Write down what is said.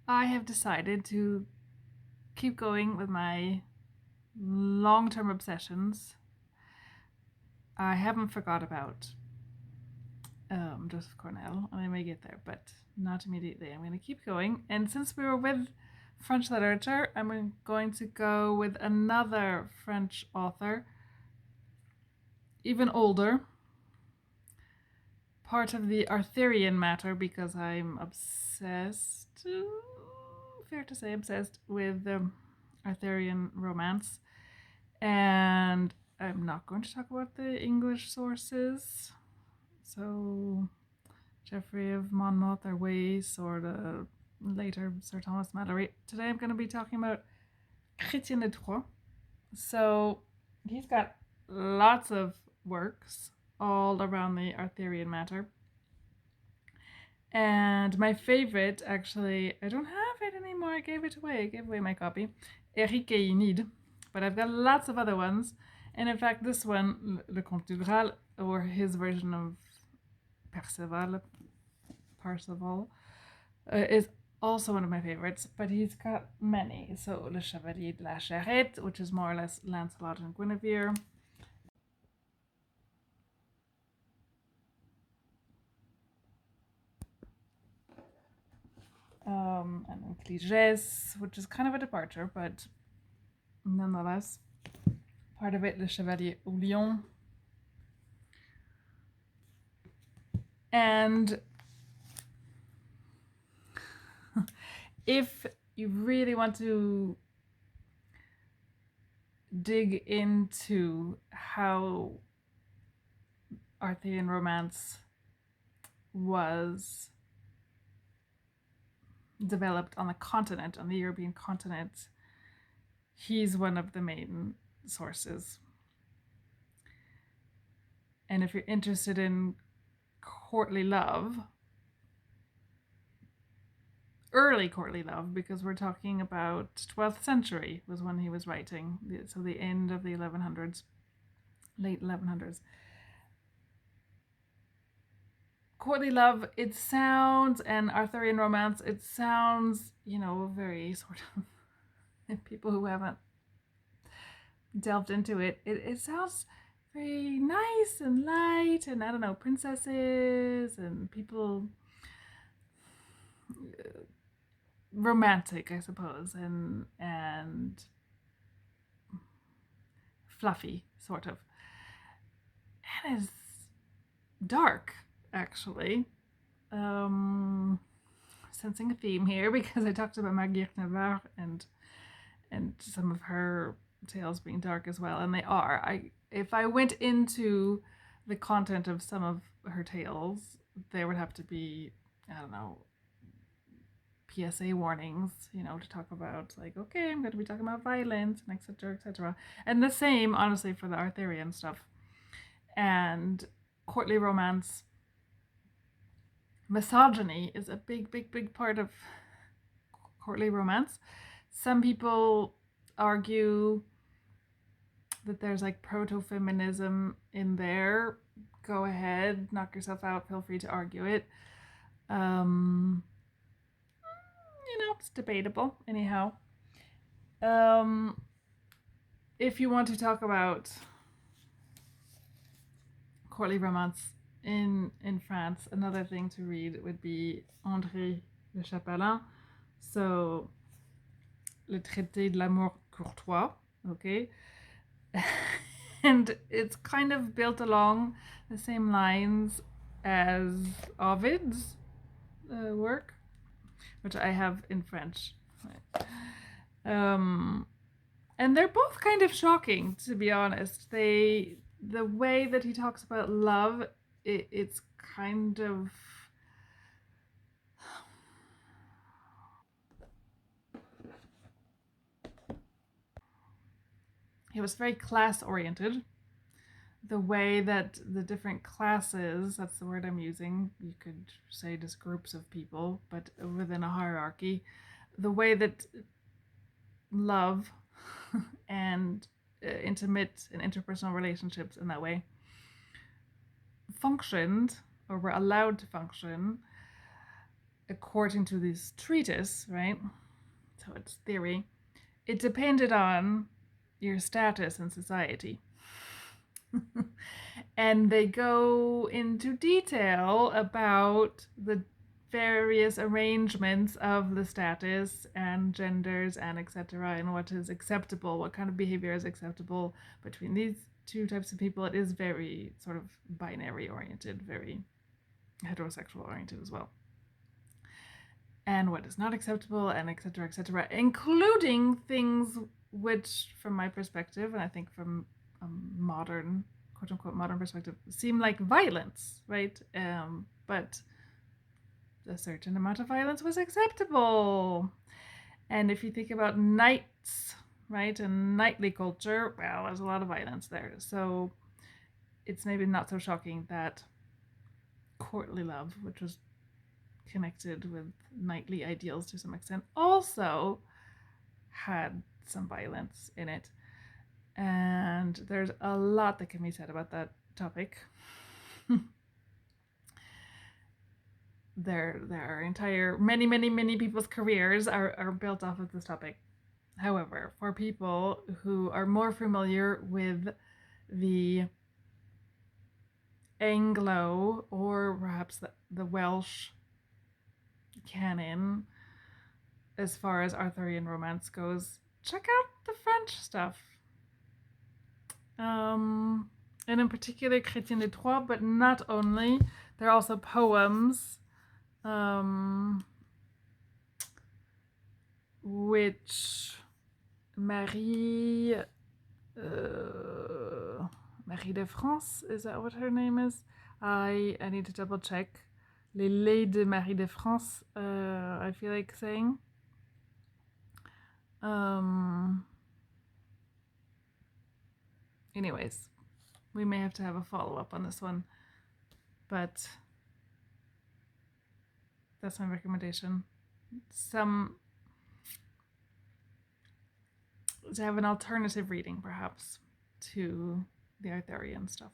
I have decided to keep going with my long-term obsessions. I haven't forgot about Joseph Cornell. I may get there, but not immediately. I'm going to keep going. And since we were with French literature, I'm going to go with another French author, even older, part of the Arthurian matter, because I'm obsessed, fair to say, obsessed with Arthurian romance. And I'm not going to talk about the English sources. So, Geoffrey of Monmouth or Wace or the later Sir Thomas Malory. Today I'm going to be talking about Chrétien de Troyes. So, he's got lots of works all around the Arthurian matter. And my favorite, actually, I don't have it anymore. I gave it away. I gave away my copy. Eric et Enid. But I've got lots of other ones. And in fact, this one, Le Comte du Graal, or his version of Perceval, is also one of my favorites. But he's got many. So Le Chevalier de la Charrette, which is more or less Lancelot and Guinevere. And then Cligès, which is kind of a departure, but nonetheless, part of it, Le Chevalier au Lion. And if you really want to dig into how Arthurian romance was developed on the continent, on the European continent, he's one of the main sources. And if you're interested in courtly love, early courtly love, because we're talking about 12th century was when he was writing, so the end of the 1100s, late 1100s. Courtly love, it sounds, and Arthurian romance, it sounds, very sort of, people who haven't delved into it, it sounds very nice and light, and I don't know, princesses and people, romantic, I suppose, and fluffy, sort of. And it's dark, actually. Sensing a theme here because I talked about Marguerite Navarre and some of her tales being dark as well, and they are. If I went into the content of some of her tales, there would have to be, I don't know, PSA warnings, to talk about, like, okay, I'm going to be talking about violence and etc. etc. And the same, honestly, for the Arthurian stuff. And courtly romance, misogyny is a big, big, big part of courtly romance. Some people argue that there's like proto-feminism in there. Go ahead, knock yourself out, feel free to argue it. It's debatable anyhow. If you want to talk about courtly romance in France, another thing to read would be André Le Chapelain. So, Le Traité de l'amour courtois, okay? And it's kind of built along the same lines as Ovid's work, which I have in French. And they're both kind of shocking, to be honest. The way that he talks about love, it's kind of, he was very class oriented. The way that the different classes, that's the word I'm using, you could say just groups of people, but within a hierarchy, the way that love and intimate and interpersonal relationships in that way functioned, or were allowed to function, according to this treatise, right? So it's theory. It depended on your status in society. And they go into detail about the various arrangements of the status and genders and etc. and what is acceptable, what kind of behavior is acceptable between these two types of people. It is very sort of binary oriented, very heterosexual oriented as well. And what is not acceptable, and etc., including things which, from my perspective, and I think from a modern, quote unquote, modern perspective, seem like violence, right? But a certain amount of violence was acceptable. And if you think about knights, right, and knightly culture, well, there's a lot of violence there. So it's maybe not so shocking that courtly love, which was connected with knightly ideals to some extent, also had some violence in it. And there's a lot that can be said about that topic. There are entire many people's careers are built off of this topic. However, for people who are more familiar with the Anglo or perhaps the Welsh canon as far as Arthurian romance goes, check out the French stuff. And in particular Chrétien de Troyes, but not only. There are also poems which Marie de France, is that what her name is? I need to double check. Les Laits de Marie de France, I feel like saying. Anyways, we may have to have a follow-up on this one, but that's my recommendation. To have an alternative reading, perhaps, to the Arthurian stuff.